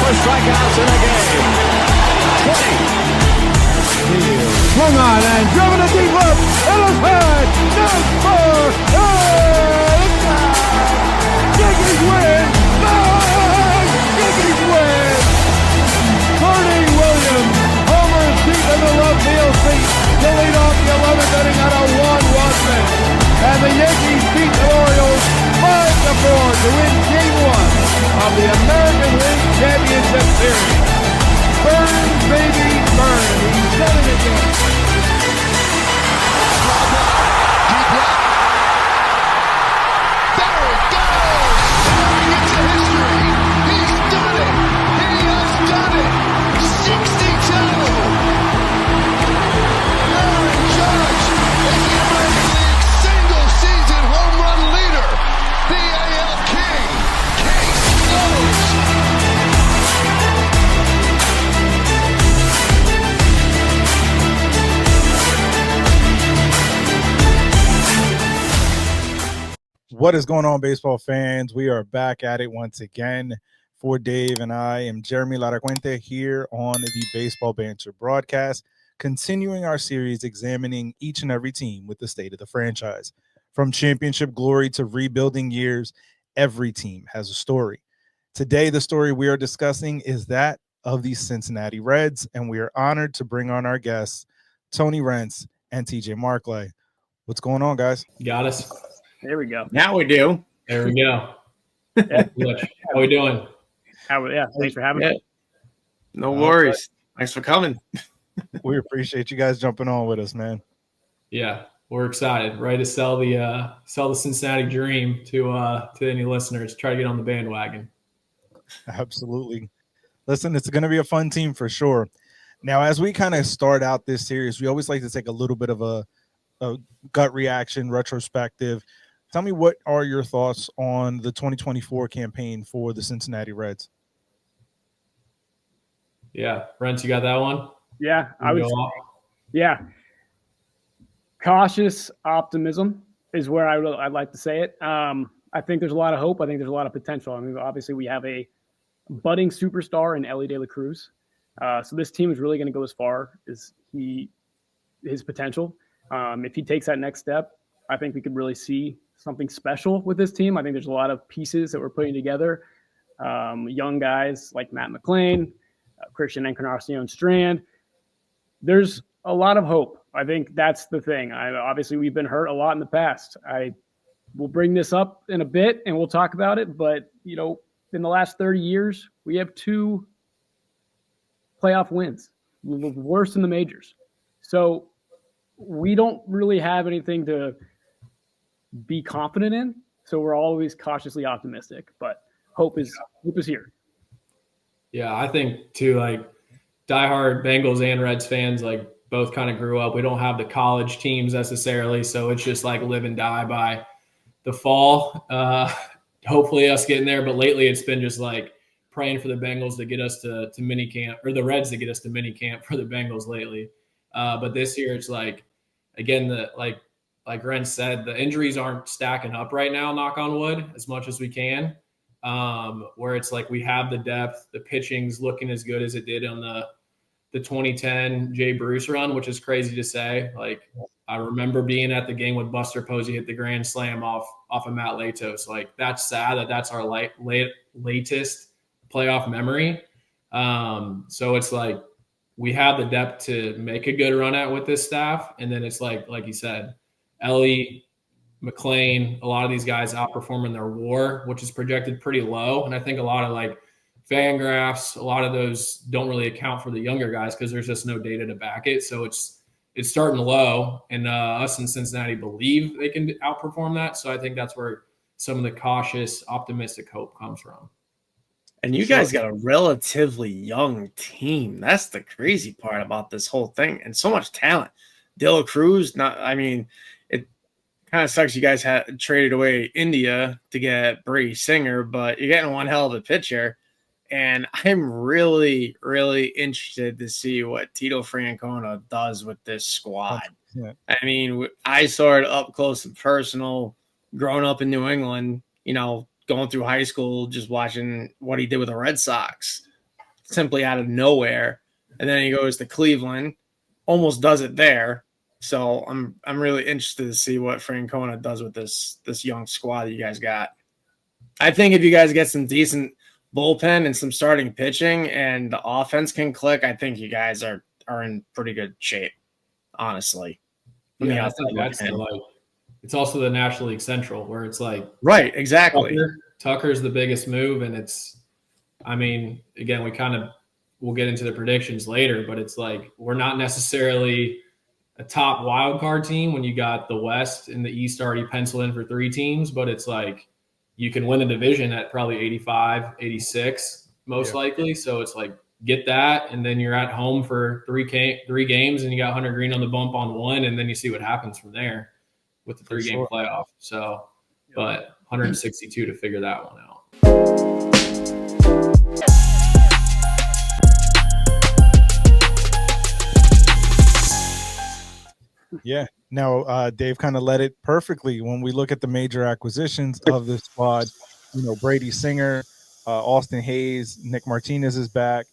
for strikeouts in a game. 20. Swung on and driven to deep left. And it's high. Down far. Yankees win. Yankees win. Bernie Williams homers deep in the left field seat to lead off the 11th inning on a 1-run win. And the Yankees beat the Orioles 5-4 to win Game 1 of the American League Championship Series. Burn, baby, burn. He's done it again. Deep left. There it goes. Staring into history. He's done it. He has done it. 62. Aaron Judge is the American League single-season home run leader. The AL King. Case closed. What is going on, baseball fans? We are back at it once again. For Dave and I am Jeremy Laracuente here on the Baseball Banter Broadcast, continuing our series examining each and every team with the state of the franchise. From championship glory to rebuilding years, every team has a story. Today, the story we are discussing is that of the Cincinnati Reds, and we are honored to bring on our guests, Tony Rentz and TJ Marklay. What's going on, guys? Got us. There we go. Now we do. There we go. How we doing? Thanks for having me. No worries. Thanks for coming. We appreciate you guys jumping on with us, man. Yeah, we're excited. Ready to sell the Cincinnati dream to any listeners. Try to get on the bandwagon. Absolutely. Listen, it's going to be a fun team for sure. Now, as we kind of start out this series, we always like to take a little bit of a gut reaction, retrospective. Tell me, what are your thoughts on the 2024 campaign for the Cincinnati Reds? Yeah, Rentz, you got that one? Yeah, cautious optimism is where I'd like to say it. I think there's a lot of hope. I think there's a lot of potential. I mean, obviously we have a budding superstar in Elly De La Cruz. So this team is really going to go as far as his potential. If he takes that next step, I think we could really see something special with this team. I think there's a lot of pieces that we're putting together. Young guys like Matt McLain, Christian Encarnacion Strand. There's a lot of hope. I think that's the thing. Obviously, we've been hurt a lot in the past. I will bring this up in a bit and we'll talk about it. But, in the last 30 years, we have 2 playoff wins, worse in the majors. So we don't really have anything to be confident in. So we're always cautiously optimistic, but hope is here. Yeah, I think too, like diehard Bengals and Reds fans, like both kind of grew up. We don't have the college teams necessarily. So it's just like live and die by the fall. Hopefully us getting there. But lately it's been just like praying for the Bengals to get us to mini camp, or the Reds to get us to mini camp for the Bengals lately. But this year it's like, again, like Rentz said, the injuries aren't stacking up right now, knock on wood, as much as we can. Where it's like we have the depth, the pitching's looking as good as it did on the 2010 Jay Bruce run, which is crazy to say. Like I remember being at the game when Buster Posey hit the grand slam off of Matt Latos. Like that's sad that's our latest playoff memory. So it's like we have the depth to make a good run at with this staff. And then it's like you said, Elly, McLain, a lot of these guys outperforming their WAR, which is projected pretty low. And I think a lot of like Fangraphs, a lot of those don't really account for the younger guys because there's just no data to back it. So it's starting low, and us in Cincinnati believe they can outperform that. So I think that's where some of the cautious, optimistic hope comes from. And you guys got a relatively young team. That's the crazy part about this whole thing. And so much talent. De La Cruz, it kind of sucks you guys had traded away India to get Brady Singer, but you're getting one hell of a pitcher. And I'm really, really interested to see what Tito Francona does with this squad. Yeah. I mean, I saw it up close and personal growing up in New England, going through high school, just watching what he did with the Red Sox. simply out of nowhere. And then he goes to Cleveland, almost does it there. So I'm really interested to see what Francona does with this young squad that you guys got. I think if you guys get some decent bullpen and some starting pitching and the offense can click, I think you guys are in pretty good shape, honestly. Yeah, I think that's it's also the National League Central where it's like right, exactly. Tucker's the biggest move, and again, we'll get into the predictions later, but it's like we're not necessarily a top wild card team when you got the West and the East already penciled in for 3 teams, but it's like you can win the division at probably 85, 86 most likely. So it's like get that, and then you're at home for 3 games, and you got Hunter Green on the bump on 1, and then you see what happens from there with the 3-game playoff. So, but 162 to figure that one out. Yeah. Now, Dave kind of led it perfectly when we look at the major acquisitions of this squad. Brady Singer, Austin Hayes, Nick Martinez is back.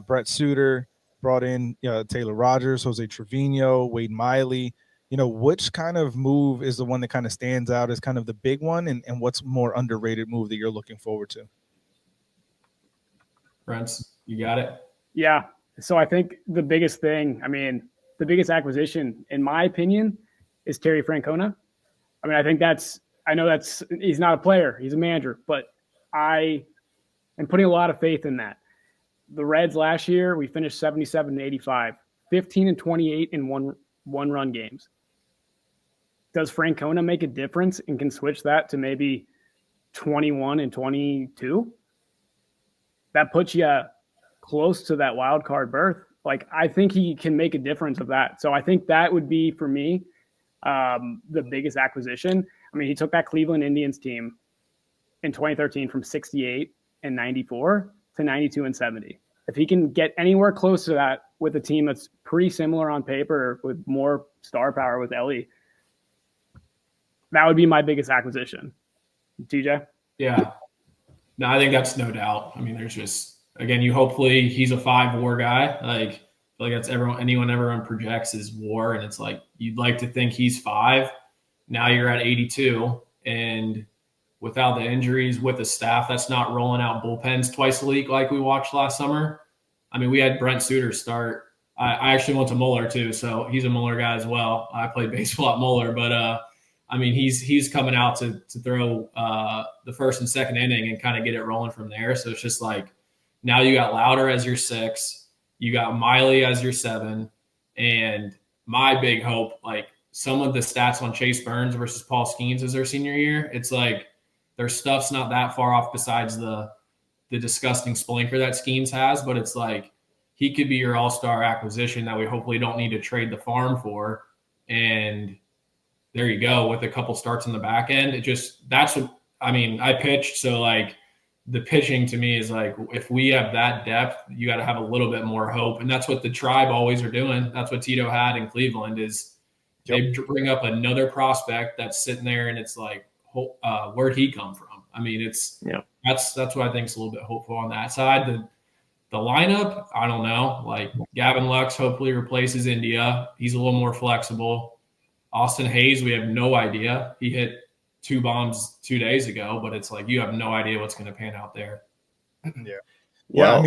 Brett Suter brought in Taylor Rogers, Jose Trevino, Wade Miley. Which kind of move is the one that kind of stands out as kind of the big one, and what's more underrated move that you're looking forward to? Rentz, you got it? Yeah. So I think the biggest thing, the biggest acquisition, in my opinion, is Terry Francona. I know he's not a player, he's a manager, but I am putting a lot of faith in that. The Reds last year, we finished 77-85, 15-28 in one-run games. Does Francona make a difference and can switch that to maybe 21-22? That puts you close to that wild card berth. Like, I think he can make a difference of that. So I think that would be, for me, the biggest acquisition. He took that Cleveland Indians team in 2013 from 68-94 to 92-70. If he can get anywhere close to that with a team that's pretty similar on paper with more star power with Ellie, that would be my biggest acquisition. TJ? Yeah. No, I think that's no doubt. There's just, again, hopefully he's a 5 WAR guy. Like that's everyone projects is WAR, and it's like you'd like to think he's 5. Now you're at 82, and without the injuries, with the staff that's not rolling out bullpens twice a week like we watched last summer. We had Brent Suter start. I actually went to Muller too, so he's a Muller guy as well. I played baseball at Muller, but he's coming out to throw the first and second inning and kind of get it rolling from there. So it's just like now you got Lauder as your 6, you got Miley as your 7, and my big hope, like some of the stats on Chase Burns versus Paul Skeens as their senior year, it's like their stuff's not that far off besides the disgusting splinker that Skeens has, but it's like he could be your all-star acquisition that we hopefully don't need to trade the farm for. And there you go, with a couple starts in the back end. I pitched, so like the pitching to me is like, if we have that depth, you got to have a little bit more hope. And that's what the Tribe always are doing. That's what Tito had in Cleveland is they bring up another prospect that's sitting there, and it's like, where'd he come from? That's what I think is a little bit hopeful on that side. The lineup, I don't know. Like Gavin Lux hopefully replaces India. He's a little more flexible. Austin Hayes, we have no idea. He hit 2 bombs 2 days ago, but it's like you have no idea what's going to pan out there. Yeah.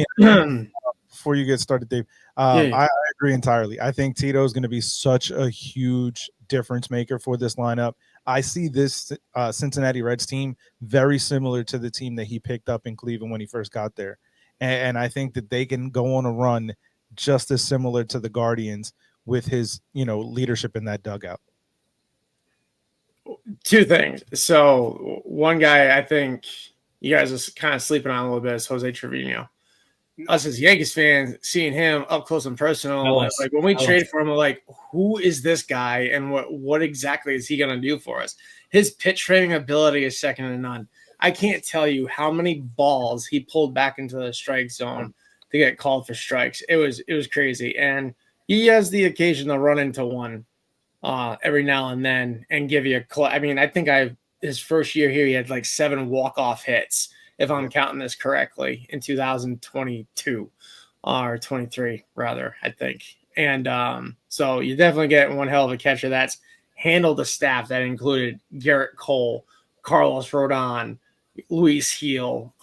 Before you get started, Dave, I agree entirely. I think Tito is going to be such a huge difference maker for this lineup. I see this Cincinnati Reds team very similar to the team that he picked up in Cleveland when he first got there. And I think that they can go on a run just as similar to the Guardians with his, leadership in that dugout. 2 things. So one guy I think you guys are kind of sleeping on a little bit is Jose Trevino. Us as Yankees fans, seeing him up close and personal, like when we traded for him, we're like, who is this guy and what exactly is he going to do for us? His pitch framing ability is second to none. I can't tell you how many balls he pulled back into the strike zone to get called for strikes. It was crazy. And he has the occasion to run into one every now and then and give you a I think his first year here, he had like 7 walk-off hits. if I'm counting this correctly, in 2022 or 23 rather, I think. And so you definitely get one hell of a catcher that's handled the staff that included Garrett Cole, Carlos Rodon, Luis Heel.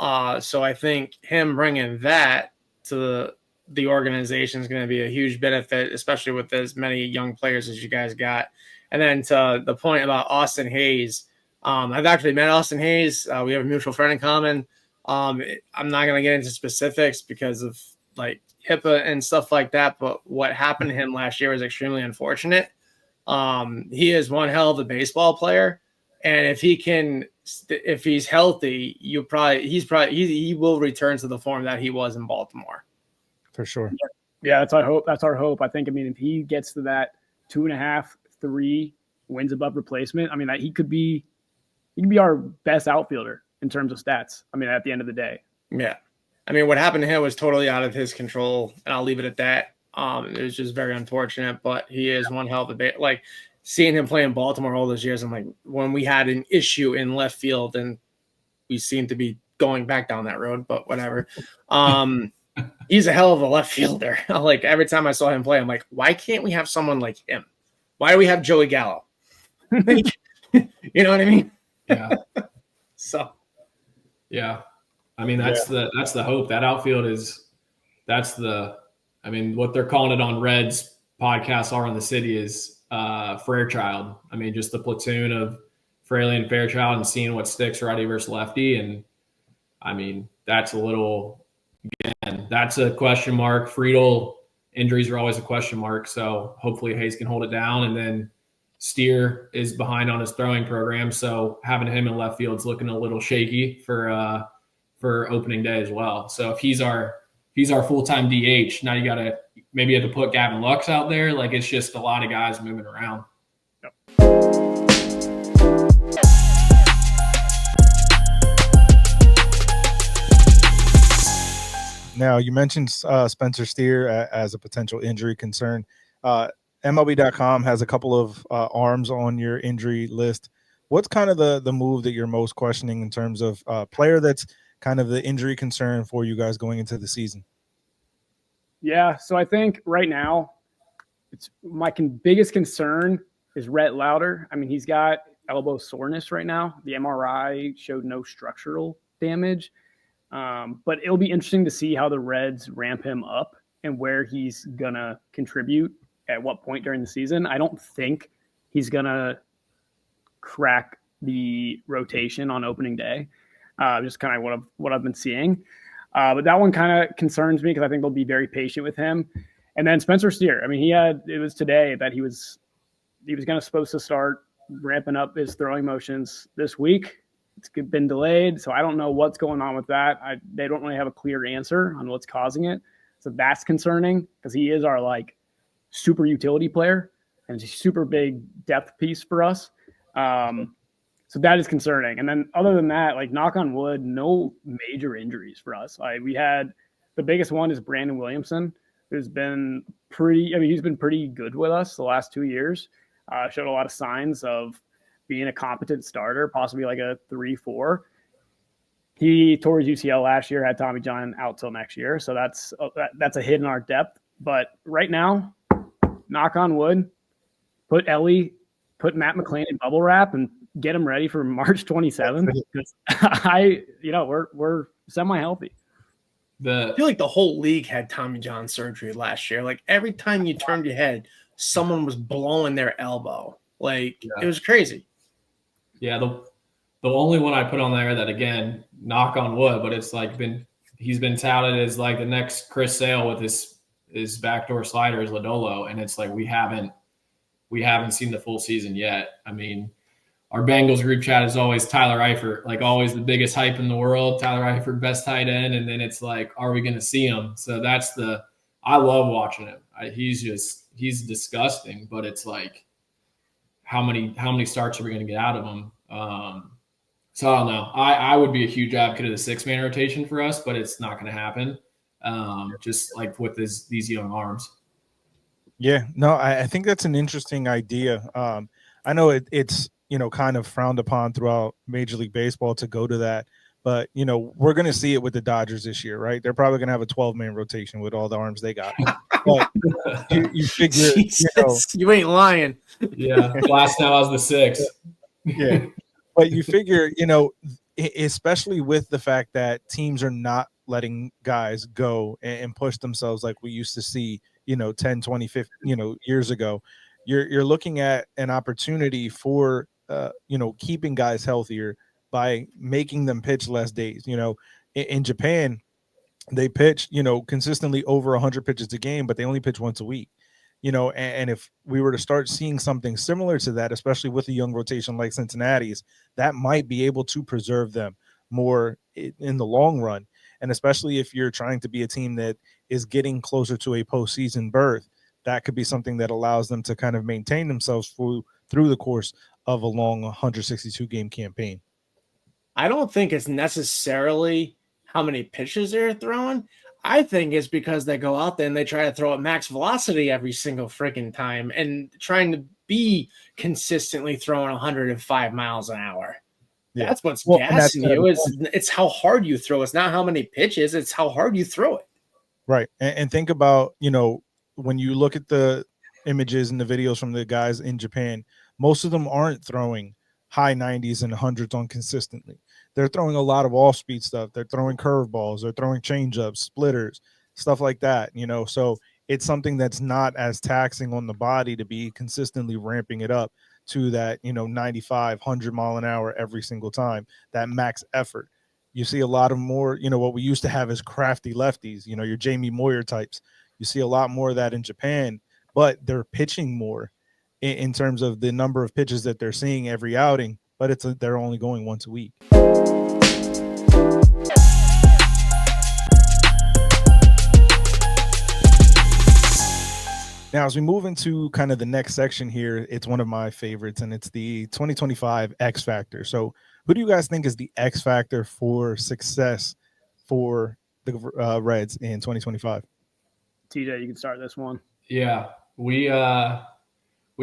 So I think him bringing that to the organization is going to be a huge benefit, especially with as many young players as you guys got. And then to the point about Austin Hayes, I've actually met Austin Hayes. We have a mutual friend in common. I'm not going to get into specifics because of like HIPAA and stuff like that, but what happened to him last year was extremely unfortunate. He is one hell of a baseball player, and if he's healthy, he will return to the form that he was in Baltimore. For sure. Yeah, that's our hope. That's our hope. I think, if he gets to that 2.5, 3 wins above replacement, he could be our best outfielder in terms of stats. At the end of the day. Yeah. What happened to him was totally out of his control, and I'll leave it at that. It was just very unfortunate, but he is one hell of a like seeing him play in Baltimore all those years. I'm like, when we had an issue in left field, and we seem to be going back down that road, but whatever. He's a hell of a left fielder. Like every time I saw him play, I'm like, why can't we have someone like him? Why do we have Joey Gallo? You know what I mean? Yeah. So, yeah. That's the hope. That outfield what they're calling it on Reds podcasts all around the city is Fairchild. Just the platoon of Fraley and Fairchild and seeing what sticks righty versus lefty. And that's a question mark. Friedel injuries are always a question mark. So hopefully Hayes can hold it down. And then Steer is behind on his throwing program. So having him in left field is looking a little shaky for opening day as well. So if he's our full-time DH, now maybe you have to put Gavin Lux out there. Like it's just a lot of guys moving around. Yep. Now you mentioned Spencer Steer as a potential injury concern. MLB.com has a couple of arms on your injury list. What's kind of the move that you're most questioning in terms of player that's kind of the injury concern for you guys going into the season? Yeah, so I think right now, it's my biggest concern is Rhett Lauder. He's got elbow soreness right now. The MRI showed no structural damage, but it'll be interesting to see how the Reds ramp him up and where he's gonna contribute at what point during the season. I don't think he's gonna crack the rotation on opening day. Just kind of what I've been seeing. But that one kind of concerns me because I think they'll be very patient with him. And then Spencer Steer. It was today that he was supposed to start ramping up his throwing motions this week. It's been delayed, so I don't know what's going on with that. They don't really have a clear answer on what's causing it. So that's concerning because he is our super utility player and he's a super big depth piece for us. So that is concerning. And then other than that, knock on wood, no major injuries for us. We had the biggest one is Brandon Williamson, who's been he's been pretty good with us the last 2 years. Showed a lot of signs of being a competent starter, possibly like a 3-4. He tore his UCL last year, had Tommy John out till next year. So that's a hit in our depth. But right now, knock on wood, put Matt McClain in bubble wrap and get him ready for March 27th. We're semi-healthy. I feel like the whole league had Tommy John surgery last year. Like every time you turned your head, someone was blowing their elbow. It was crazy. Yeah, the only one I put on there that, again, knock on wood, but it's he's been touted as the next Chris Sale with his backdoor slider is Lodolo, and it's we haven't seen the full season yet. Our Bengals group chat is always Tyler Eifert, always the biggest hype in the world. Tyler Eifert, best tight end, and then it's are we going to see him? So that's I love watching him. He's disgusting, but it's how many starts are we going to get out of him? So I don't know. I would be a huge advocate of the 6-man rotation for us, but it's not going to happen. Just with these young arms. Yeah, no, I think that's an interesting idea. I know it's kind of frowned upon throughout Major League Baseball to go to that, But, we're going to see it with the Dodgers this year, right? They're probably going to have a 12-man rotation with all the arms they got. But you figure, Jesus, you ain't lying. Yeah, Glass now has the 6. Yeah. But you figure, especially with the fact that teams are not letting guys go and push themselves like we used to see, 10, 20, 50, years ago, you're looking at an opportunity for, keeping guys healthier by making them pitch less days. In Japan, they pitch, consistently over 100 pitches a game, but they only pitch once a week. And if we were to start seeing something similar to that, especially with a young rotation like Cincinnati's, that might be able to preserve them more in the long run. And especially if you're trying to be a team that is getting closer to a postseason berth, that could be something that allows them to kind of maintain themselves through the course of a long 162 game campaign. I don't think it's necessarily how many pitches they're throwing. I think it's because they go out there and they try to throw at max velocity every single freaking time and trying to be consistently throwing 105 miles an hour. Yeah. That's what's gassing you. It's how hard you throw. It's not how many pitches. It's how hard you throw it. Right. And think about, when you look at the images and the videos from the guys in Japan, most of them aren't throwing high 90s and 100s on consistently. They're throwing a lot of off-speed stuff. They're throwing curveballs. They're throwing changeups, splitters, stuff like that, So it's something that's not as taxing on the body to be consistently ramping it up to that, 95, 100 mile an hour every single time, that max effort. You see a lot of more, what we used to have as crafty lefties, your Jamie Moyer types. You see a lot more of that in Japan, but they're pitching more in terms of the number of pitches that they're seeing every outing, but they're only going once a week. Now, as we move into kind of the next section here, it's one of my favorites, and it's the 2025 X Factor. So who do you guys think is the X Factor for success for the Reds in 2025? TJ, you can start this one. Yeah, we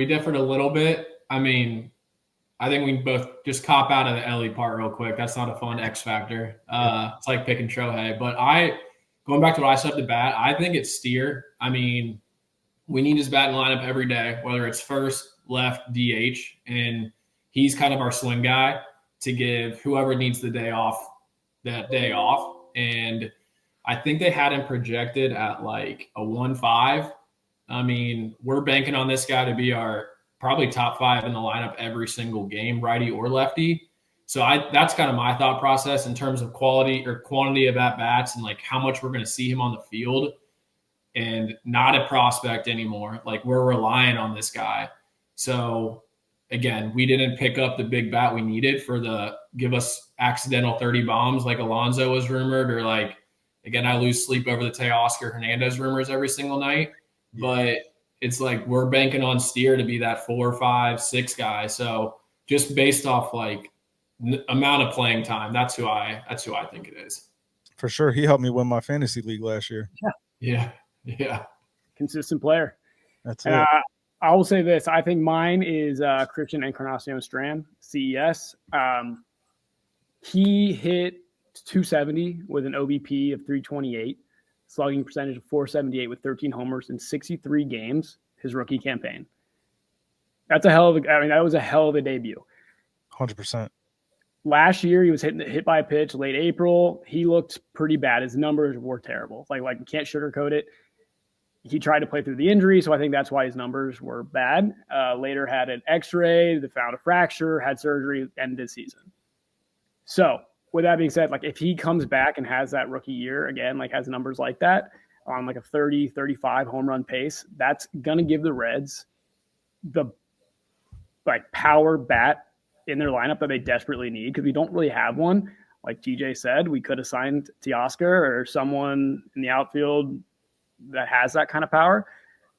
differed a little bit. I mean, I think we can both just cop out of the Ellie part real quick. That's not a fun X factor. It's like picking Shohei. But going back to what I said to bat, I think it's Steer. I mean, we need his batting lineup every day, whether it's first, left, DH, and he's kind of our swing guy to give whoever needs the day off that day off. And I think they had him projected at like a 1.5. I mean, we're banking on this guy to be our probably top 5 in the lineup every single game, righty or lefty. So that's kind of my thought process in terms of quality or quantity of at-bats and like how much we're going to see him on the field, and not a prospect anymore. Like, we're relying on this guy. So again, we didn't pick up the big bat we needed for the give us accidental 30 bombs like Alonso was rumored, or like, again, I lose sleep over the Teoscar Hernandez rumors every single night. But it's like we're banking on Steer to be that 4, 5, 6 guy. So just based off like amount of playing time, that's who I think it is. For sure, he helped me win my fantasy league last year. Yeah. Consistent player. That's it. I will say this: I think mine is Christian Encarnacion Strand, CES. He hit 270 with an OBP of 328. Slugging percentage of 478 with 13 homers in 63 games, his rookie campaign. That was a hell of a debut. 100%. Last year, he was hit by a pitch late April. He looked pretty bad. His numbers were terrible. Like you can't sugarcoat it. He tried to play through the injury, so I think that's why his numbers were bad. Later had an x-ray, they found a fracture, had surgery, ended his season. So, with that being said, like if he comes back and has that rookie year again, like has numbers like that on like a 30, 35 home run pace, that's going to give the Reds the like power bat in their lineup that they desperately need, because we don't really have one. Like TJ said, we could have signed Teoscar or someone in the outfield that has that kind of power.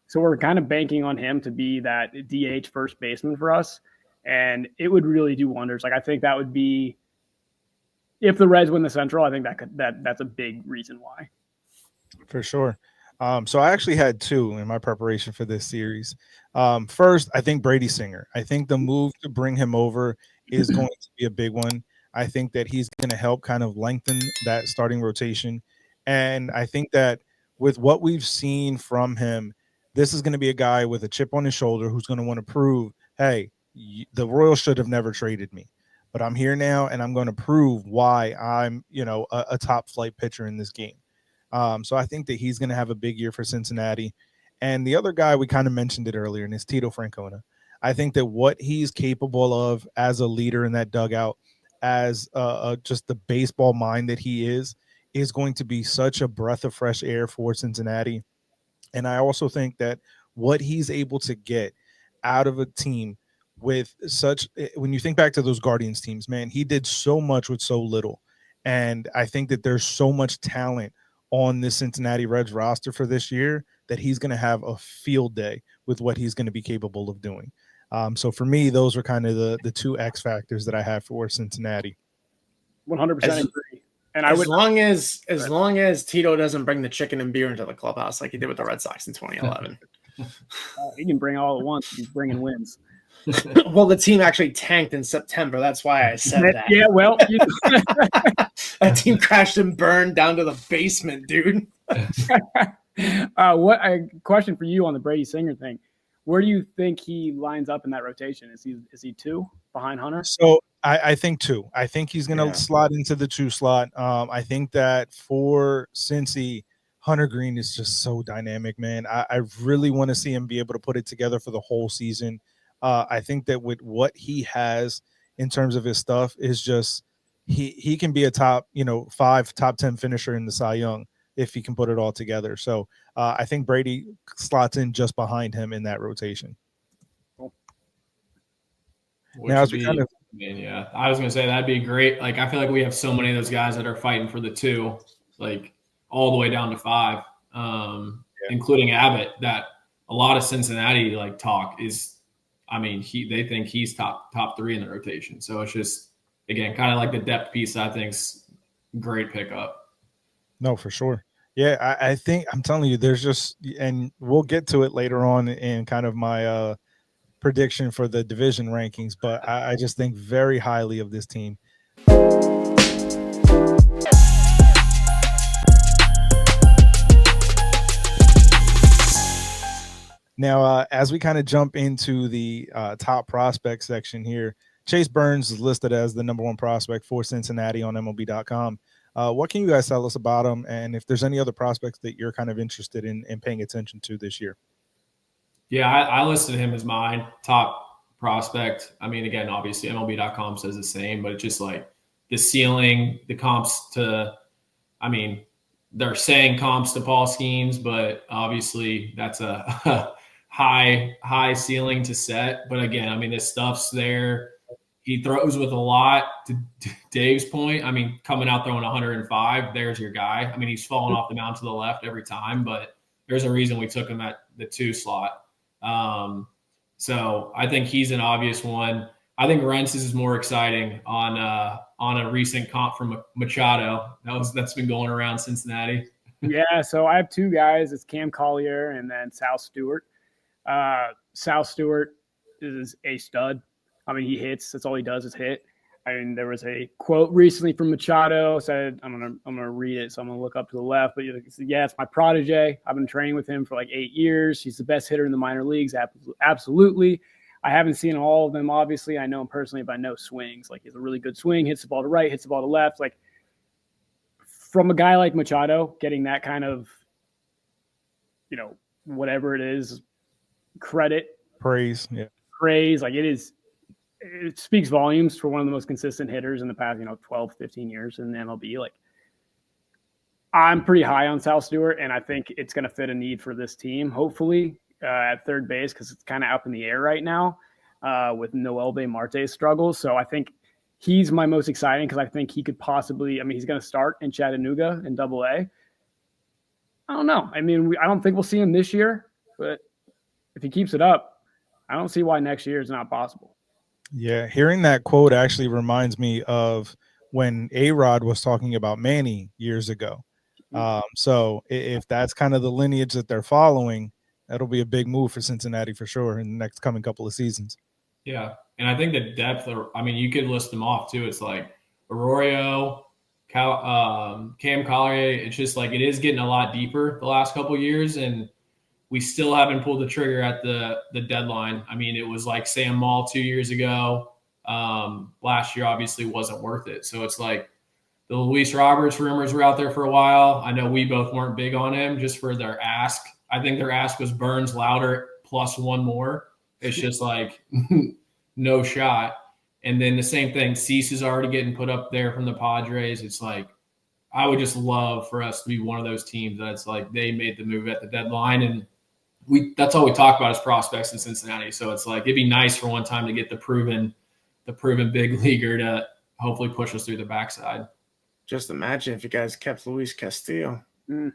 So we're kind of banking on him to be that DH first baseman for us. And it would really do wonders. Like I think that would be, if the Reds win the Central, I think that's a big reason why. For sure. So I actually had 2 in my preparation for this series. First, I think Brady Singer. I think the move to bring him over is going to be a big one. I think that he's going to help kind of lengthen that starting rotation. And I think that with what we've seen from him, this is going to be a guy with a chip on his shoulder who's going to want to prove, hey, the Royals should have never traded me, but I'm here now and I'm going to prove why I'm, a top flight pitcher in this game. So I think that he's going to have a big year for Cincinnati. And the other guy, we kind of mentioned it earlier, and it's Tito Francona. I think that what he's capable of as a leader in that dugout, as just the baseball mind that he is going to be such a breath of fresh air for Cincinnati. And I also think that what he's able to get out of a team with such, when you think back to those Guardians teams, man, he did so much with so little. And I think that there's so much talent on this Cincinnati Reds roster for this year that he's going to have a field day with what he's going to be capable of doing. So for me, those are kind of the two X factors that I have for Cincinnati. 100% agree. And as long as Tito doesn't bring the chicken and beer into the clubhouse like he did with the Red Sox in 2011. He can bring all at once. He's bringing wins. Well, the team actually tanked in September. That's why I said that. Yeah, well, that team crashed and burned down to the basement, dude. What a question for you on the Brady Singer thing. Where do you think he lines up in that rotation? Is he 2 behind Hunter? So I think 2. I think he's going to slot into the 2 slot. I think that for Cincy, Hunter Green is just so dynamic, man. I really want to see him be able to put it together for the whole season. I think that with what he has in terms of his stuff is just he can be a top 5, top 10 finisher in the Cy Young if he can put it all together. So I think Brady slots in just behind him in that rotation. Cool. Now, as we I was gonna say that'd be great. Like I feel like we have so many of those guys that are fighting for the 2, like all the way down to 5, including Abbott. That a lot of Cincinnati talk is. I mean, they think he's top 3 in the rotation. So it's just, again, kind of like the depth piece, I think's great pickup. No, for sure. Yeah, I think I'm telling you, there's just, and we'll get to it later on in kind of my prediction for the division rankings, but I just think very highly of this team. Now, as we kind of jump into the top prospect section here, Chase Burns is listed as the number 1 prospect for Cincinnati on MLB.com. What can you guys tell us about him? And if there's any other prospects that you're kind of interested in paying attention to this year? Yeah, I listed him as my top prospect. I mean, again, obviously MLB.com says the same, but it's just like the ceiling, the comps to, I mean, they're saying comps to Paul Skeens, but obviously that's a high ceiling to set. But again, I mean, this stuff's there. He throws with a lot. To Dave's point, I mean, coming out throwing 105, there's your guy. I mean, he's falling off the mound to the left every time, but there's a reason we took him at the 2 slot. So I think he's an obvious one. I think Rentz is more exciting on a recent comp from Machado. That's been going around Cincinnati. Yeah, so I have 2 guys. It's Cam Collier and then Sal Stewart. Sal Stewart is a stud. I mean, he hits. That's all he does is hit. I mean, there was a quote recently from Machado said, I'm gonna read it, so I'm gonna look up to the left. But he said, yeah, it's my protege. I've been training with him for like 8 years. He's the best hitter in the minor leagues. Absolutely. I haven't seen all of them, obviously. I know him personally, but I know swings. Like, he has a really good swing, hits the ball to right, hits the ball to left. Like, from a guy like Machado, getting that kind of, whatever it is, credit, praise, like it speaks volumes for one of the most consistent hitters in the past 12 15 years in the MLB. Like, I'm pretty high on Sal Stewart, and I think it's going to fit a need for this team, hopefully, at third base, because it's kind of up in the air right now with Noel Marte's struggles. So I think he's my most exciting, because I think he could possibly, he's going to start in Chattanooga in Double-A. I don't know. I don't think we'll see him this year, but if he keeps it up, I don't see why next year is not possible. Yeah, hearing that quote actually reminds me of when A-Rod was talking about Manny years ago. So if that's kind of the lineage that they're following, that'll be a big move for Cincinnati for sure in the next coming couple of seasons. Yeah, and I think the depth, you could list them off too. It's like Arroyo, Cam Collier. It's just like it is getting a lot deeper the last couple of years, and we still haven't pulled the trigger at the deadline. I mean, it was like Sam Maul 2 years ago. Last year obviously wasn't worth it. So it's like the Luis Roberts rumors were out there for a while. I know we both weren't big on him just for their ask. I think their ask was Burns, Louder plus one more. It's just like no shot. And then the same thing, Cease is already getting put up there from the Padres. It's like I would just love for us to be one of those teams that's like they made the move at the deadline, and that's all we talk about is prospects in Cincinnati. So it's like it'd be nice for one time to get the proven big leaguer to hopefully push us through the backside. Just imagine if you guys kept Luis Castillo. Hey,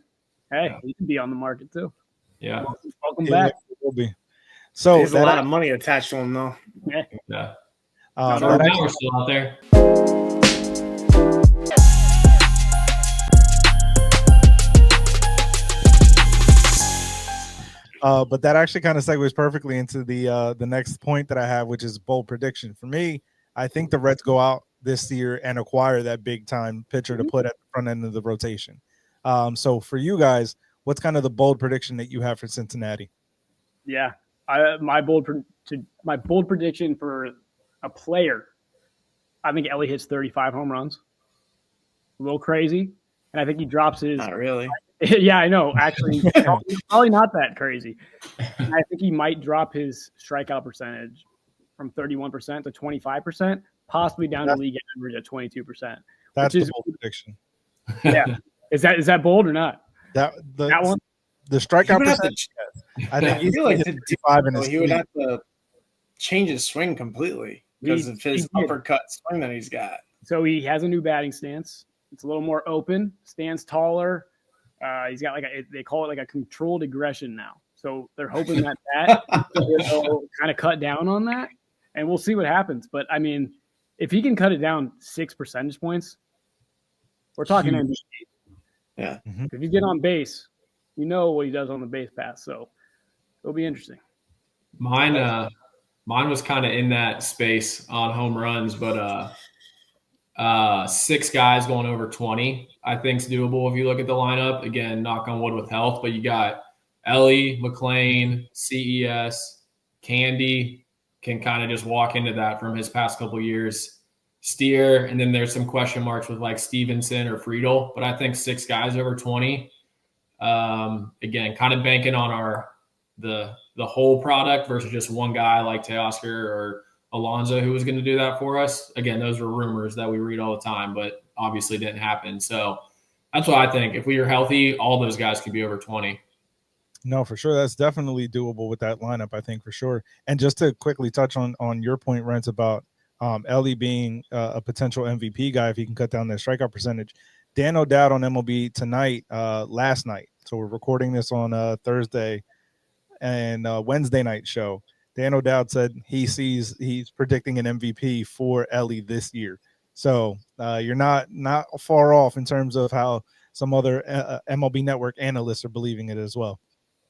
Yeah. he could be on the market too. Yeah. Welcome back. It will be. So There's a lot of money attached to him, though. Yeah. that Now actually- we're still out there. but that actually kind of segues perfectly into the next point that I have, which is bold prediction. For me, I think the Reds go out this year and acquire that big time pitcher to put at the front end of the rotation. So for you guys, what's kind of the bold prediction that you have for Cincinnati? Yeah, my bold prediction for a player, I think Ellie hits 35 home runs. A little crazy, and I think he drops his. Not really. Yeah, I know. Actually, probably not that crazy. And I think he might drop his strikeout percentage from 31% to 25%, possibly down to league average at 22%. That's which the is bold prediction. Yeah, is that bold or not? That one. The strikeout He would have to- percentage. I think I he's feel like like 55 in his he would sleep. have to change his swing completely because of his he did. uppercut swing that he's got. So he has a new batting stance. It's a little more open, stands taller. He's got they call it like a controlled aggression now. So they're hoping that will kind of cut down on that, and we'll see what happens. But I mean, if he can cut it down 6 percentage points, we're talking MVP. Yeah. If you get on base, you know what he does on the base pass. So it'll be interesting. Mine was kind of in that space on home runs, but 6 guys going over 20, I think is doable if you look at the lineup. Again, knock on wood with health, but you got Ellie, McLean, CES, Candy can kind of just walk into that from his past couple years. Steer, and then there's some question marks with like Stevenson or Friedel, but I think 6 guys over 20. Again, kind of banking on the whole product versus just one guy like Teoscar or Alonso who was going to do that for us. Again, those were rumors that we read all the time, but obviously didn't happen. So that's what I think. If we are healthy, all those guys could be over 20. No, for sure. That's definitely doable with that lineup, I think, for sure. And just to quickly touch on your point, Rentz, about Ellie being a potential MVP guy if he can cut down their strikeout percentage. Dan O'Dowd on MLB tonight, last night. So we're recording this on Thursday and Wednesday night show. Dan O'Dowd said he's predicting an MVP for Ellie this year. So you're not far off in terms of how some other MLB Network analysts are believing it as well.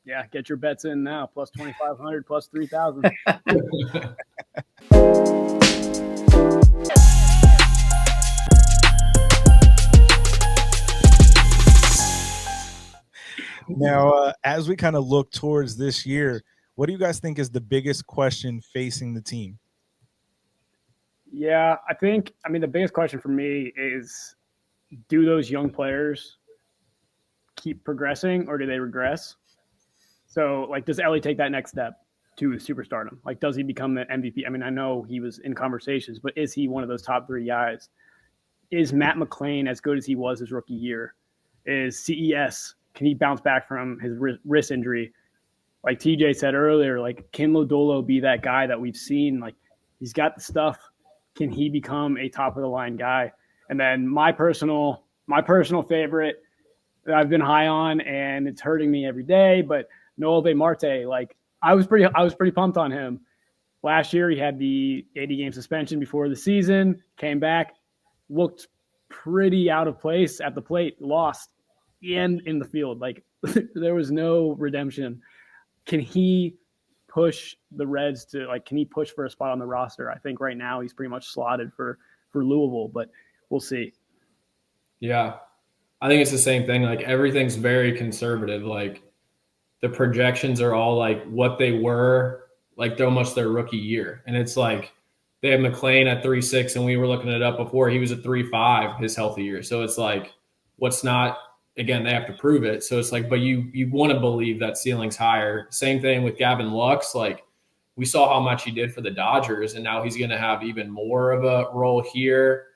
Yeah, get your bets in now. Plus 2,500, plus 3,000. Now, as we kind of look towards this year, what do you guys think is the biggest question facing the team? Yeah, I mean, the biggest question for me is, do those young players keep progressing or do they regress? So, like, does Ellie take that next step to superstardom? Like, does he become the MVP? I mean, I know he was in conversations, but is he one of those top 3 guys? Is Matt McLean as good as he was his rookie year? Is CES, can he bounce back from his wrist injury? Like TJ said earlier, like, can Lodolo be that guy that we've seen? Like, he's got the stuff. Can he become a top of the line guy? And then my personal favorite that I've been high on, and it's hurting me every day, but Noelvi Marte, like, I was pretty pumped on him. Last year he had the 80-game suspension before the season, came back, looked pretty out of place at the plate, lost, and in the field. Like, there was no redemption. Can he push the Reds to, like, can he push for a spot on the roster? I think right now he's pretty much slotted for Louisville, but we'll see. Yeah. I think it's the same thing. Like everything's very conservative. Like the projections are all like what they were like almost their rookie year. And it's like they have McLean at 3.6, and we were looking it up before. He was at 3.5 his healthy year. So it's like what's not, again, they have to prove it. So it's like, but you want to believe that ceiling's higher. Same thing with Gavin Lux. Like we saw how much he did for the Dodgers, and now he's going to have even more of a role here.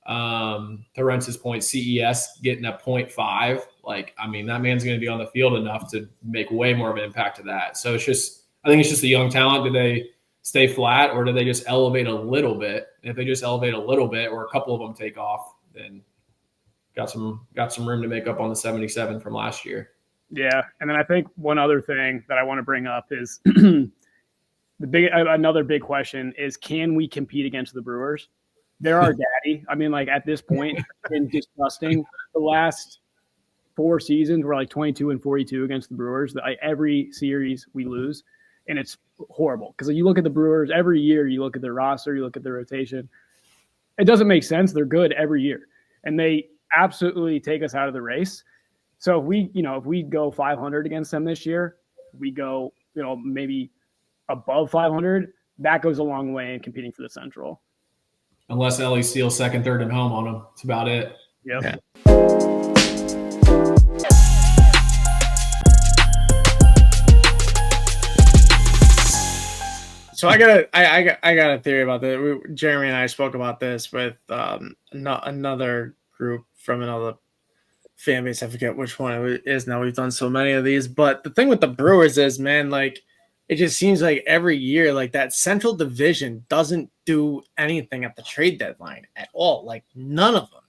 To Rentz's point, CES getting a 0.5. Like, I mean, that man's going to be on the field enough to make way more of an impact to that. So it's just, I think it's just a young talent. Do they stay flat, or do they just elevate a little bit? And if they just elevate a little bit, or a couple of them take off, then got some room to make up on the 77 from last year. Yeah, and then I think one other thing that I want to bring up is another big question is, can we compete against the Brewers? They're our daddy. I mean, like at this point, it's been disgusting. The last 4 seasons, we're like 22-42 against the Brewers. Every series we lose, and it's horrible because you look at the Brewers every year. You look at their roster, you look at their rotation. It doesn't make sense. They're good every year, and they absolutely take us out of the race. So if we go 500 against them this year, we go maybe above 500. That goes a long way in competing for the Central. Unless Ellie steals second, third, and home on them. That's about it. Yep. Yeah. So I got a theory about that. Jeremy and I spoke about this with another group from another fan base. I forget which one it is now. We've done so many of these. But the thing with the Brewers is, man, like, it just seems like every year, like that Central Division doesn't do anything at the trade deadline at all. Like none of them,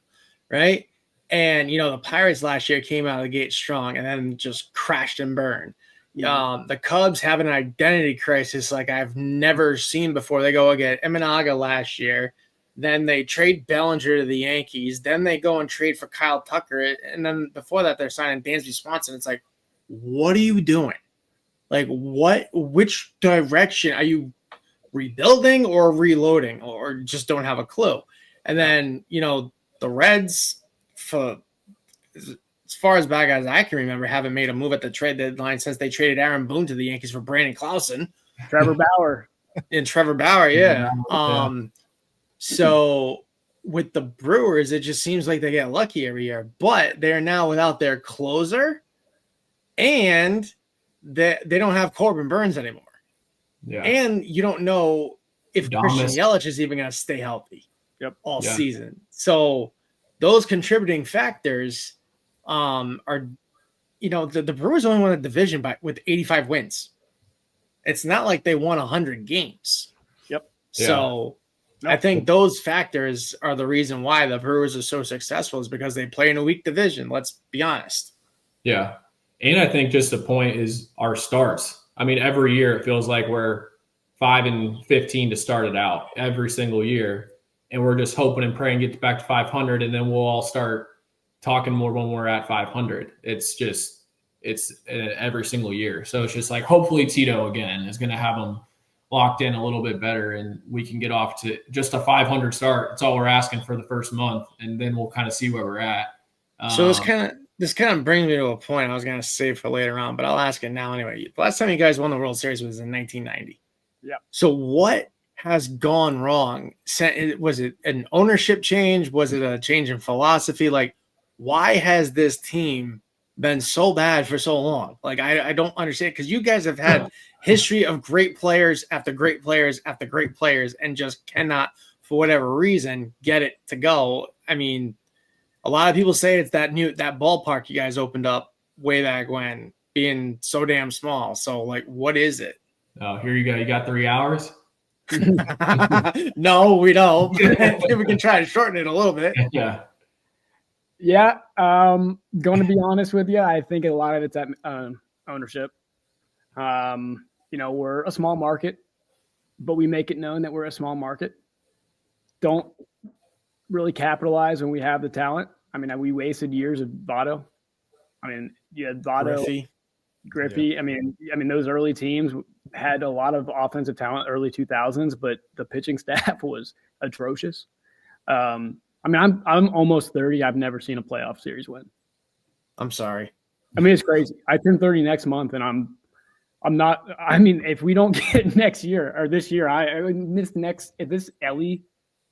right? And, the Pirates last year came out of the gate strong and then just crashed and burned. The Cubs have an identity crisis like I've never seen before. They go get Imanaga last year. Then they trade Bellinger to the Yankees. Then they go and trade for Kyle Tucker. And then before that, they're signing Dansby Swanson. It's like, what are you doing? Like, which direction are you rebuilding or reloading, or just don't have a clue? And then, the Reds, for as far as back as I can remember, haven't made a move at the trade deadline since they traded Aaron Boone to the Yankees for Brandon Clausen. Trevor Bauer. Yeah. So with the Brewers, it just seems like they get lucky every year. But they're now without their closer, and they don't have Corbin Burns anymore. Yeah. And you don't know if Christian Yelich is even going to stay healthy all season. So those contributing factors are, the Brewers only won the division with 85 wins. It's not like they won 100 games. Yep. So I think those factors are the reason why the Brewers are so successful, is because they play in a weak division. Let's be honest. Yeah. And I think just the point is our starts. I mean, every year it feels like we're 5-15 to start it out every single year. And we're just hoping and praying get back to 500, and then we'll all start talking more when we're at 500. It's every single year. So it's just like, hopefully Tito again is going to have them locked in a little bit better, and we can get off to just a 500 start. That's all we're asking for the first month, and then we'll kind of see where we're at. So this kind of brings me to a point I was going to save for later on, but I'll ask it now anyway. The last time you guys won the World Series was in 1990. Yeah. So what has gone wrong? Was it an ownership change? Was it a change in philosophy? Like, why has this team been so bad for so long? Like, I don't understand, because you guys have had history of great players after great players after great players, and just cannot, for whatever reason, get it to go. I mean, a lot of people say it's that ballpark you guys opened up way back when, being so damn small. So, like, what is it? Oh, here you go. You got 3 hours? No, we don't. We can try to shorten it a little bit. Yeah. Yeah. Going to be honest with you, I think a lot of it's at ownership. We're a small market, but we make it known that we're a small market. Don't really capitalize when we have the talent. I mean, we wasted years of Votto. I mean, you had Votto, Griffey. Yeah. I mean, those early teams had a lot of offensive talent, early 2000s, but the pitching staff was atrocious. I mean, I'm almost 30. I've never seen a playoff series win. I'm sorry. I mean, it's crazy. I turn 30 next month, and I'm not. I mean, if we don't get next year or this year, if this Ellie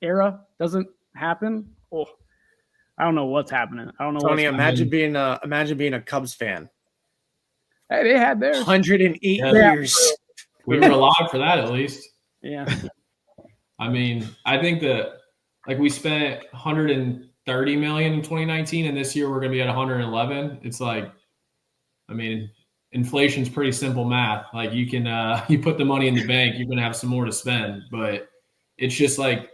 era doesn't happen, I don't know what's happening. I don't know. Tony, imagine being a Cubs fan. Hey, they had theirs. 108 Yeah. years. We were alive for that at least. Yeah. I mean, I think that like we spent 130 million in 2019, and this year we're going to be at 111. It's like, I mean, inflation's pretty simple math. Like you can you put the money in the bank, you're going to have some more to spend. But it's just like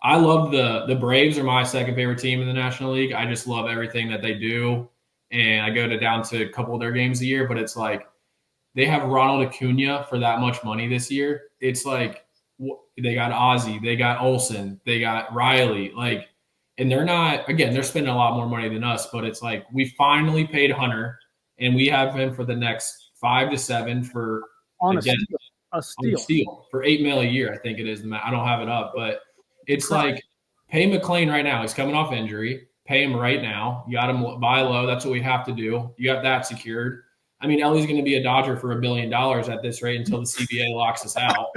I love the Braves are my second favorite team in the National League. I just love everything that they do, and I go down to a couple of their games a year. But it's like they have Ronald Acuna for that much money this year. It's like they got Ozzie, they got Olsen, they got Riley, like, and they're spending a lot more money than us, but it's like we finally paid Hunter, and we have him for the next 5 to 7 for on a steal for $8 million a year. I think it is. I don't have it up, but it's like pay McLean right now. He's coming off injury. Pay him right now. You got him buy low. That's what we have to do. You got that secured. I mean, Ellie's going to be a Dodger for $1 billion at this rate until the CBA locks us out.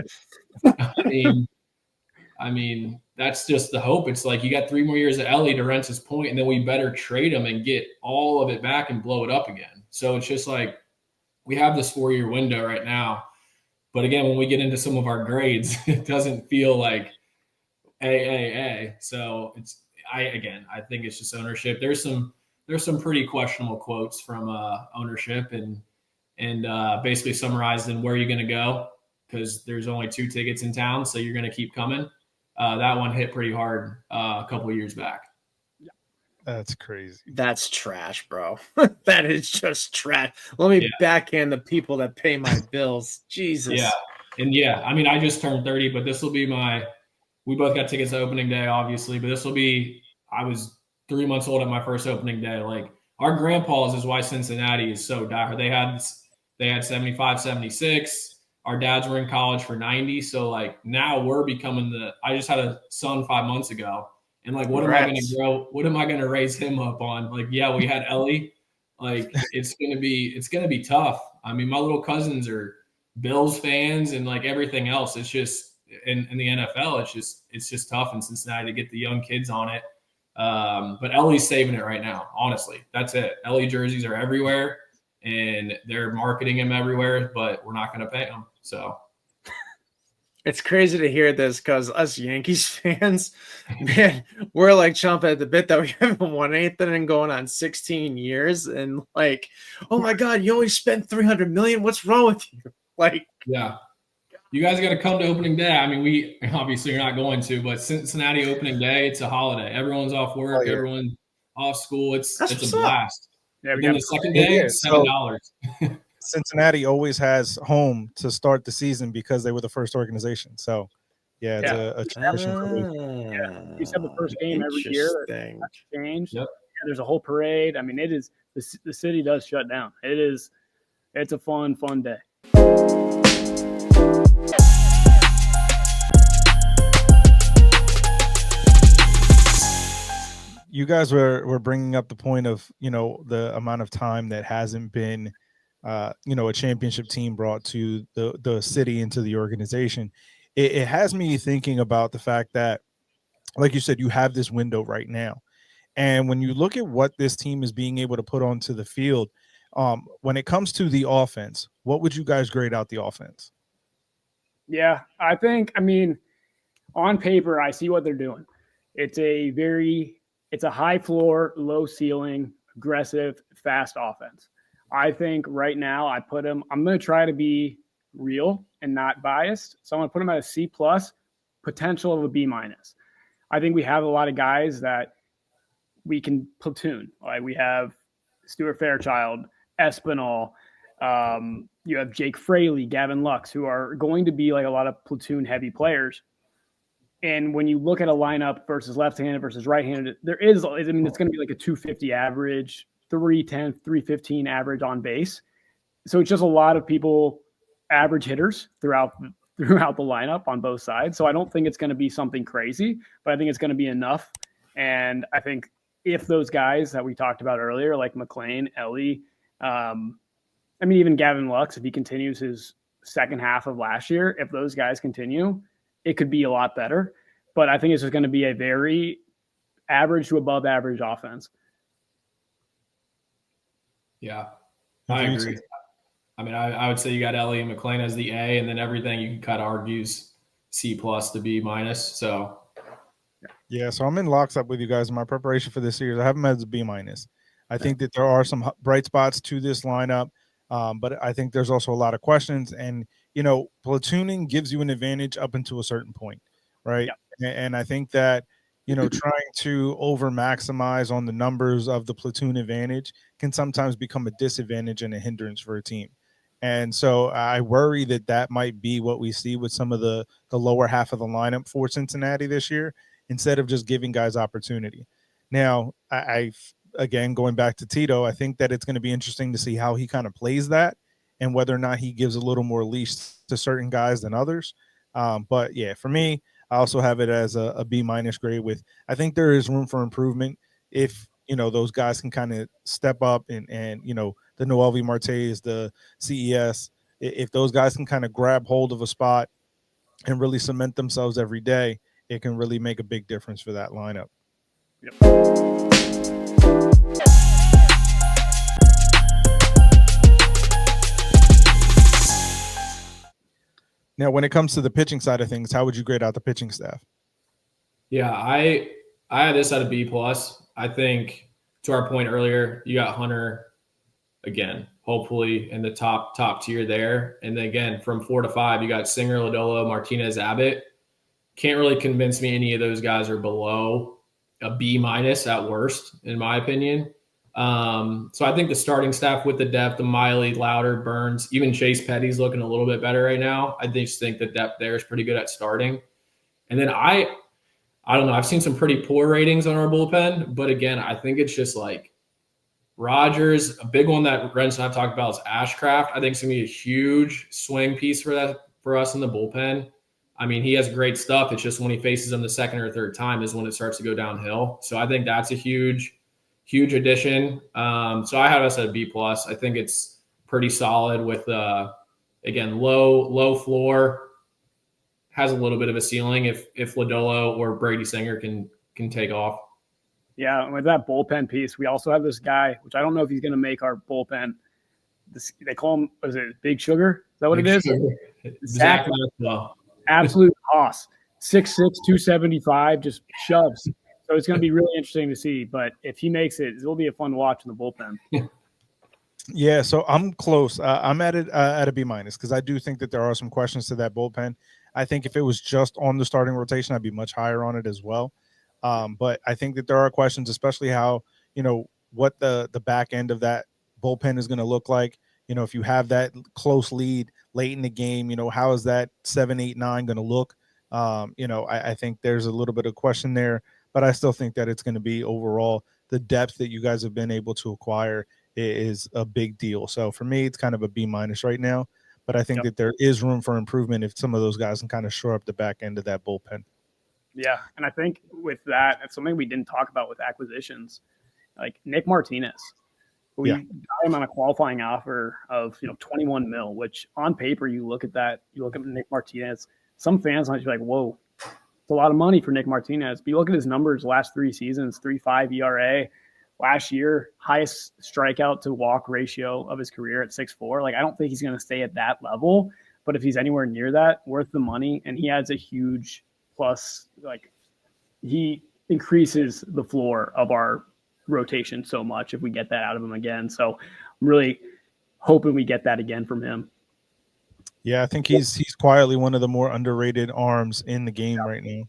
I mean, that's just the hope. It's like you got 3 more years of Ellie to Rentz's point, and then we better trade him and get all of it back and blow it up again. So it's just like we have this 4-year window right now. But again, when we get into some of our grades, it doesn't feel like A. So I think it's just ownership. There's some pretty questionable quotes from ownership and basically summarized in where you're going to go, because there's only 2 tickets in town, so you're going to keep coming. That one hit pretty hard a couple of years back. That's crazy. That's trash, bro. That is just trash. Let me backhand the people that pay my bills. Jesus. Yeah. And I mean, I just turned 30, but this will be we both got tickets to opening day, obviously, but I was 3 months old at my first opening day. Like our grandpas is why Cincinnati is so dire. They had 75, 76. Our dads were in college for 90. So like now we're becoming I just had a son 5 months ago. And like, what am I going to grow? What am I going to raise him up on? Like, yeah, we had Ellie. Like, it's going to be tough. I mean, my little cousins are Bills fans and like everything else. It's just in the NFL, it's just tough in Cincinnati to get the young kids on it. But Ellie's saving it right now. Honestly, that's it. Ellie jerseys are everywhere, and they're marketing him everywhere. But we're not going to pay him. So. It's crazy to hear this because us Yankees fans, man, we're like chomping at the bit that we haven't won anything and going on 16 years. And like, oh my God, you only spent $300 million. What's wrong with you? Like, yeah, you guys got to come to opening day. I mean, we obviously are not going to, but Cincinnati opening day, it's a holiday. Everyone's off work, everyone off school. It's a blast. Yeah, and then the second day, it's $7. Cincinnati always has home to start the season because they were the first organization. So, yeah, it's a tradition for me. Yeah, we used to have the first game every year. That's changed. Yep. Yeah, there's a whole parade. I mean, it is the city does shut down. It's a fun day. You guys were bringing up the point of the amount of time that hasn't been. A championship team brought to the city into the organization. It has me thinking about the fact that, like you said, you have this window right now. And when you look at what this team is being able to put onto the field, when it comes to the offense, what would you guys grade out the offense? Yeah, I mean, on paper, I see what they're doing. It's a high floor, low ceiling, aggressive, fast offense. I think right now I'm going to try to be real and not biased. So I'm going to put him at a C+, potential of a B-. I think we have a lot of guys that we can platoon. Like we have Stuart Fairchild, Espinal, you have Jake Fraley, Gavin Lux, who are going to be like a lot of platoon heavy players. And when you look at a lineup versus left-handed versus right-handed, it's going to be like a 250 average, 310, 315 average on base. So it's just a lot of people, average hitters throughout the lineup on both sides. So I don't think it's going to be something crazy, but I think it's going to be enough. And I think if those guys that we talked about earlier, like McLean, Ellie, even Gavin Lux, if he continues his second half of last year, if those guys continue, it could be a lot better. But I think it's just going to be a very average to above average offense. Yeah, I agree. I would say you got Ellie and McLean as the A, and then everything you can kind of argues C+ to B-. So yeah, so I'm in lockstep with you guys in my preparation for this series. I have them as a B-. I think that there are some bright spots to this lineup, but I think there's also a lot of questions. And, platooning gives you an advantage up until a certain point, right? Yeah. And I think that, trying to over maximize on the numbers of the platoon advantage can sometimes become a disadvantage and a hindrance for a team. And so I worry that might be what we see with some of the lower half of the lineup for Cincinnati this year, instead of just giving guys opportunity. Now, I again, going back to Tito, I think that it's going to be interesting to see how he kind of plays that and whether or not he gives a little more leash to certain guys than others. But yeah, for me, I also have it as a B- grade with, I think there is room for improvement if, those guys can kind of step up and the Noelvi Martes, the CES, if those guys can kind of grab hold of a spot and really cement themselves every day, it can really make a big difference for that lineup. Yep. Now, when it comes to the pitching side of things, how would you grade out the pitching staff? Yeah, I had this at a B+. I think, to our point earlier, you got Hunter again, hopefully in the top tier there. And then again, from 4 to 5, you got Singer, Lodolo, Martinez, Abbott. Can't really convince me any of those guys are below a B- at worst, in my opinion. So I think the starting staff with the depth, the Miley, Louder, Burns, even Chase Petty's looking a little bit better right now. I just think the depth there is pretty good at starting. And then I don't know. I've seen some pretty poor ratings on our bullpen, but again, I think it's just like Rogers. A big one that Rentz and I've talked about is Ashcraft. I think it's gonna be a huge swing piece for us in the bullpen. I mean, he has great stuff. It's just when he faces them the second or third time is when it starts to go downhill. So I think that's a huge addition. So I have us at a B+. I think it's pretty solid with, again, low floor, has a little bit of a ceiling if Lodolo or Brady Singer can take off. Yeah, and with that bullpen piece, we also have this guy, which I don't know if he's going to make our bullpen. They call him, was it Big Sugar? Is that what it is? Zach Maxwell. Absolute toss. 6'6", 275, just shoves. So it's going to be really interesting to see. But if he makes it, it'll be a fun watch in the bullpen. Yeah, so I'm close. I'm at it at a B- because I do think that there are some questions to that bullpen. I think if it was just on the starting rotation, I'd be much higher on it as well. But I think that there are questions, especially how, what the back end of that bullpen is going to look like. If you have that close lead late in the game, how is that 7, 8, 9 going to look? I think there's a little bit of question there, but I still think that it's going to be overall the depth that you guys have been able to acquire is a big deal. So for me, it's kind of a B- right now, but I think that there is room for improvement if some of those guys can kind of shore up the back end of that bullpen. Yeah, and I think with that, it's something we didn't talk about with acquisitions, like Nick Martinez. We got him on a qualifying offer of 21 mil, which on paper you look at that, you look at Nick Martinez. Some fans might be like, "Whoa, it's a lot of money for Nick Martinez." But you look at his numbers last 3 seasons: 3.5 ERA. Last year, highest strikeout to walk ratio of his career at 6.4. Like, I don't think he's going to stay at that level, but if he's anywhere near that, worth the money, and he adds a huge plus. Like, he increases the floor of our rotation so much if we get that out of him again. So I'm really hoping we get that again from him. Yeah, I think he's quietly one of the more underrated arms in the game right now.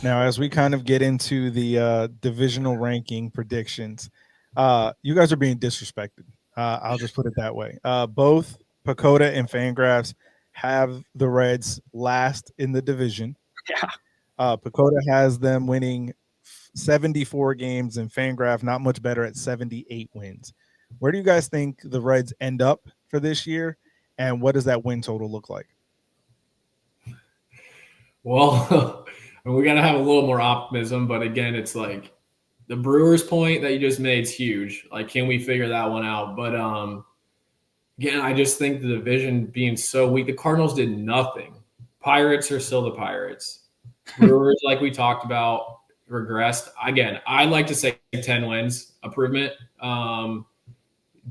Now, as we kind of get into the divisional ranking predictions, you guys are being disrespected. I'll just put it that way. Both Pacoda and Fangraphs have the Reds last in the division. Yeah. Pacoda has them winning 74 games, and Fangraph not much better at 78 wins. Where do you guys think the Reds end up for this year? And what does that win total look like? Well, we got to have a little more optimism. But again, it's like the Brewers point that you just made is huge. Like, can we figure that one out? But again, I just think the division being so weak, the Cardinals did nothing. Pirates are still the Pirates. Brewers, like we talked about, regressed. Again, I'd like to say 10 wins, improvement.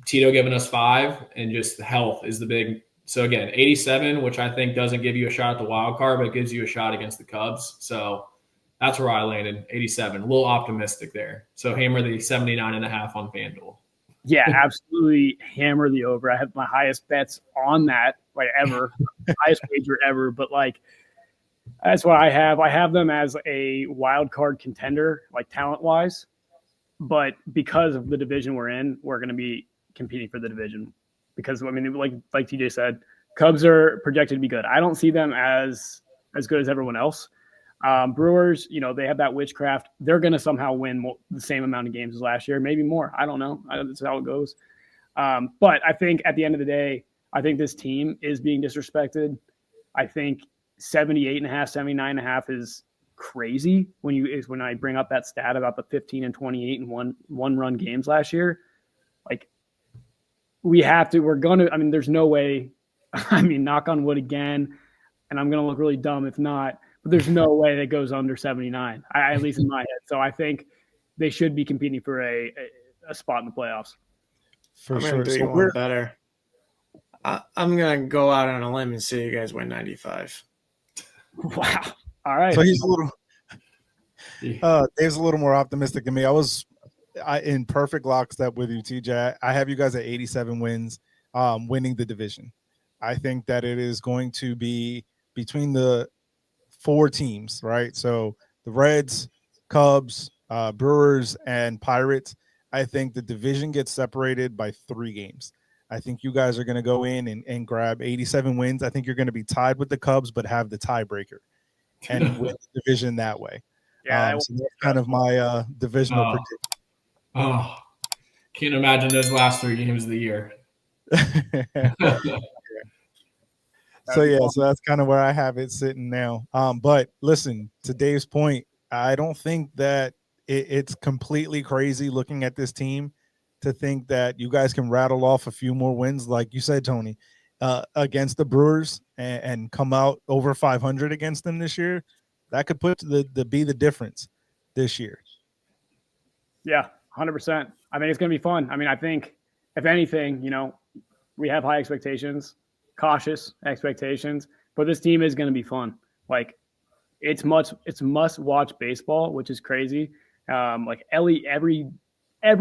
Tito giving us 5, and just health is the big. So again, 87, which I think doesn't give you a shot at the wild card, but gives you a shot against the Cubs. So that's where I landed, 87. A little optimistic there. So hammer the 79.5 on FanDuel. Yeah, absolutely hammer the over. I have my highest bets on that, like ever, highest wager ever. But like, that's what I have. I have them as a wild card contender, like talent wise. But because of the division we're in, we're going to be competing for the division. Because I mean, like TJ said, Cubs are projected to be good. I don't see them as good as everyone else. Brewers, they have that witchcraft. They're going to somehow win the same amount of games as last year, maybe more. I don't know. That's how it goes. But I think at the end of the day, I think this team is being disrespected. I think 78.5, 79.5 is crazy when I bring up that stat about the 15 and 28 and one run games last year. Like, there's no way, knock on wood again, and I'm going to look really dumb if not, but there's no way that goes under 79, at least in my head. So I think they should be competing for a spot in the playoffs. I'm going to do one better. I'm going to go out on a limb and say you guys win 95. Wow. All right. So he's Dave's a little more optimistic than me. I was in perfect lockstep with you, TJ. I have you guys at 87 wins, winning the division. I think that it is going to be between the 4 teams, right? So the Reds, Cubs, Brewers, and Pirates. I think the division gets separated by 3 games. I think you guys are going to go in and grab 87 wins. I think you're going to be tied with the Cubs, but have the tiebreaker and win the division that way. Yeah, so that's kind of my divisional prediction. Oh, can't imagine those last 3 games of the year. So that's kind of where I have it sitting now. But listen, to Dave's point, I don't think that it's completely crazy looking at this team to think that you guys can rattle off a few more wins, like you said, Tony, against the Brewers and come out over 500 against them this year. That could be the difference this year. Yeah, 100%. I mean, it's going to be fun. I mean, I think if anything, we have high expectations, cautious expectations, but this team is going to be fun. Like, it's must watch baseball, which is crazy. Like every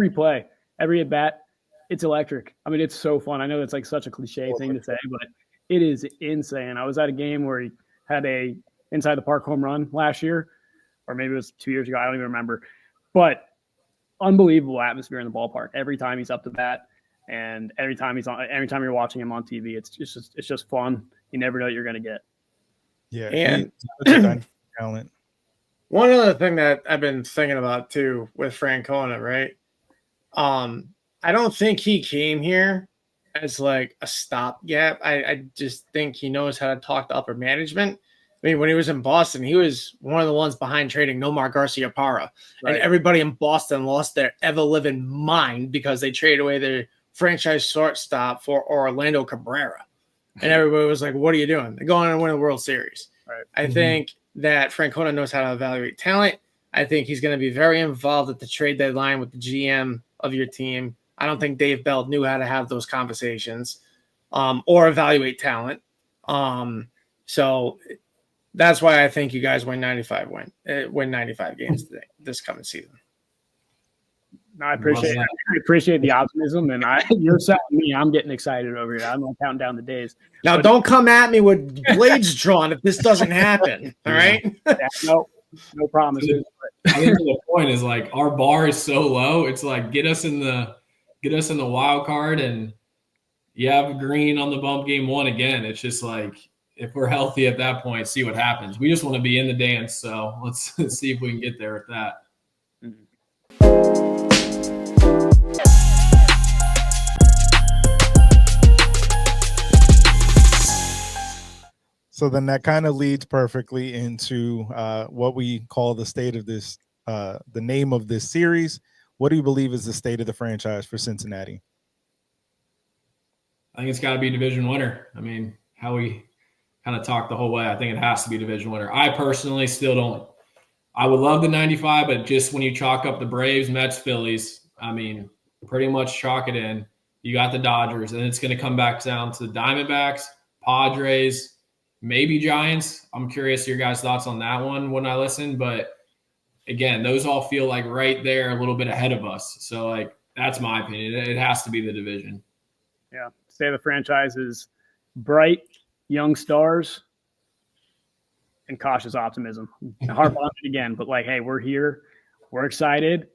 play, every at bat, it's electric. I mean, it's so fun. I know it's like such a cliche thing to say, but it is insane. I was at a game where he had a inside the park home run last year, or maybe it was 2 years ago. I don't even remember, but unbelievable atmosphere in the ballpark every time he's up to bat, and every time you're watching him on TV, it's just fun. You never know what you're going to get. Yeah, and talent. One other thing that I've been thinking about too with Francona, right? I don't think he came here as like a stopgap. I just think he knows how to talk to upper management. I mean, when he was in Boston, he was one of the ones behind trading Nomar Garciaparra. Right. And everybody in Boston lost their ever-living mind because they traded away their franchise shortstop for Orlando Cabrera. And everybody was like, what are you doing? They're going to win a World Series. Right. I think that Francona knows how to evaluate talent. I think he's going to be very involved at the trade deadline with the GM of your team. I don't think Dave Bell knew how to have those conversations or evaluate talent. So that's why I think you guys win 95 games today, this coming season. No, I appreciate the optimism, and you're selling me. I'm getting excited over here. I'm counting down the days. Now, don't come at me with blades drawn if this doesn't happen. All right? Yeah, no promises. I think the point is like our bar is so low. It's like get us in the wild card, and you have green on the bump game 1 again. It's just like if we're healthy at that point, see what happens. We just want to be in the dance, so let's see if we can get there with that. So then that kind of leads perfectly into what we call the state of this, the name of this series. What do you believe is the state of the franchise for Cincinnati? I think it's got to be division winner. I mean, how we kind of talked the whole way, I think it has to be division winner. I personally still don't. I would love the 95, but just when you chalk up the Braves, Mets, Phillies, I mean, pretty much chalk it in. You got the Dodgers, and it's going to come back down to the Diamondbacks, Padres, maybe Giants. I'm curious your guys' thoughts on that one when I listen, but again, those all feel like right there a little bit ahead of us. So, like, that's my opinion. It has to be the division. Yeah. State of the franchise is bright, young stars, and cautious optimism. I harp on it again, but like, hey, we're here. We're excited,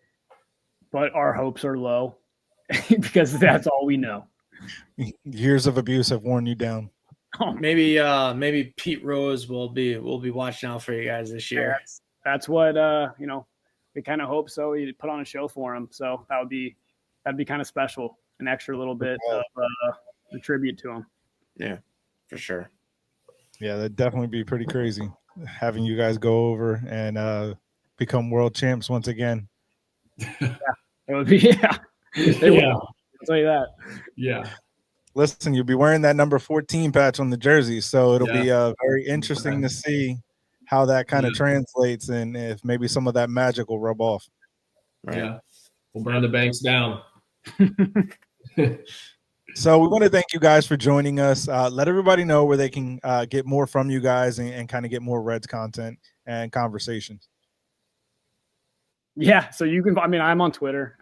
but our hopes are low because that's all we know. Years of abuse have worn you down. Maybe Pete Rose will be watching out for you guys this year. That's what we kind of hope so. You put on a show for him, so that'd be kind of special, an extra little bit of a tribute to him. Yeah, for sure. Yeah, that'd definitely be pretty crazy having you guys go over and become world champs once again. Yeah, it would be. Yeah, they would. I'll tell you that. Yeah. Listen, you'll be wearing that number 14 patch on the jersey, so it'll be very interesting to see how that kind of translates and if maybe some of that magic will rub off. Right. Yeah, we'll burn the banks down. So we want to thank you guys for joining us. Let everybody know where they can get more from you guys and kind of get more Reds content and conversations. Yeah, so you can. I mean, I'm on Twitter.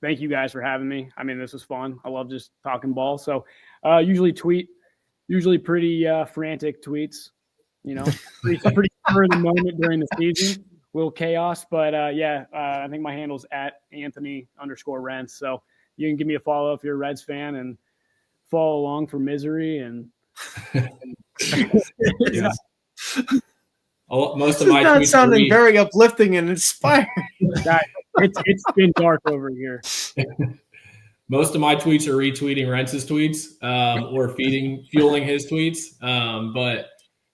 Thank you guys for having me. I mean, this was fun. I love just talking ball. So usually pretty frantic tweets, you know, pretty spur of the moment during the season, a little chaos. But I think my handle's at Anthony_Rentz. So you can give me a follow if you're a Reds fan and follow along for misery. And most of my tweets sounding very uplifting and inspiring. It's been dark over here. Most of my tweets are retweeting Rentz's tweets or fueling his tweets. But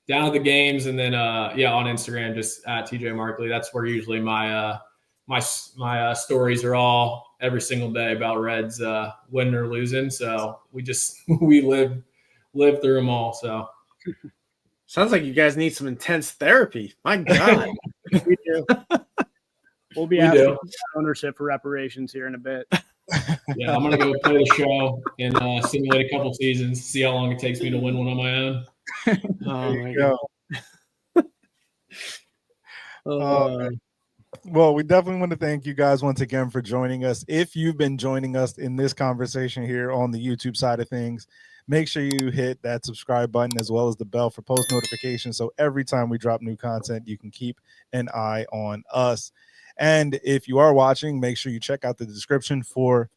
down at the games and then on Instagram, just at TJ Marklay. That's where usually my stories are all every single day about Reds winning or losing. So we live through them all. So sounds like you guys need some intense therapy. My God. We do. We'll be asking ownership for reparations here in a bit. Yeah, I'm going to go play the show and simulate a couple seasons, see how long it takes me to win one on my own. There you go. Well, we definitely want to thank you guys once again for joining us. If you've been joining us in this conversation here on the YouTube side of things, make sure you hit that subscribe button as well as the bell for post notifications. So every time we drop new content, you can keep an eye on us. And if you are watching, make sure you check out the description for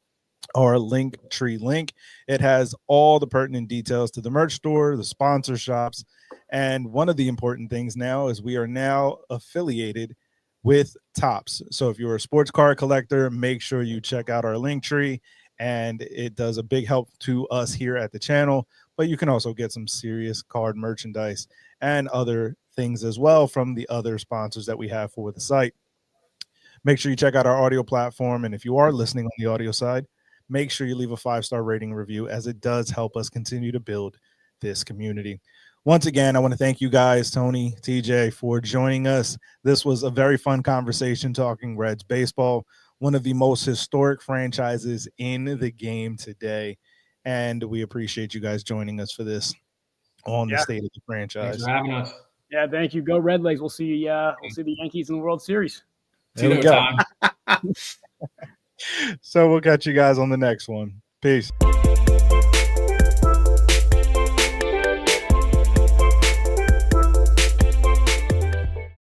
our Linktree link. It has all the pertinent details to the merch store, the sponsor shops. And one of the important things now is we are now affiliated with Topps. So if you're a sports card collector, make sure you check out our Linktree. And it does a big help to us here at the channel. But you can also get some serious card merchandise and other things as well from the other sponsors that we have for the site. Make sure you check out our audio platform. And if you are listening on the audio side, make sure you leave a 5-star rating review, as it does help us continue to build this community. Once again, I want to thank you guys, Tony, TJ, for joining us. This was a very fun conversation talking Reds baseball, one of the most historic franchises in the game today. And we appreciate you guys joining us for this on the state of the franchise. Thanks for having us. Yeah, thank you. Go Red Legs. We'll see the Yankees in the World Series. There we go. So we'll catch you guys on the next one. Peace.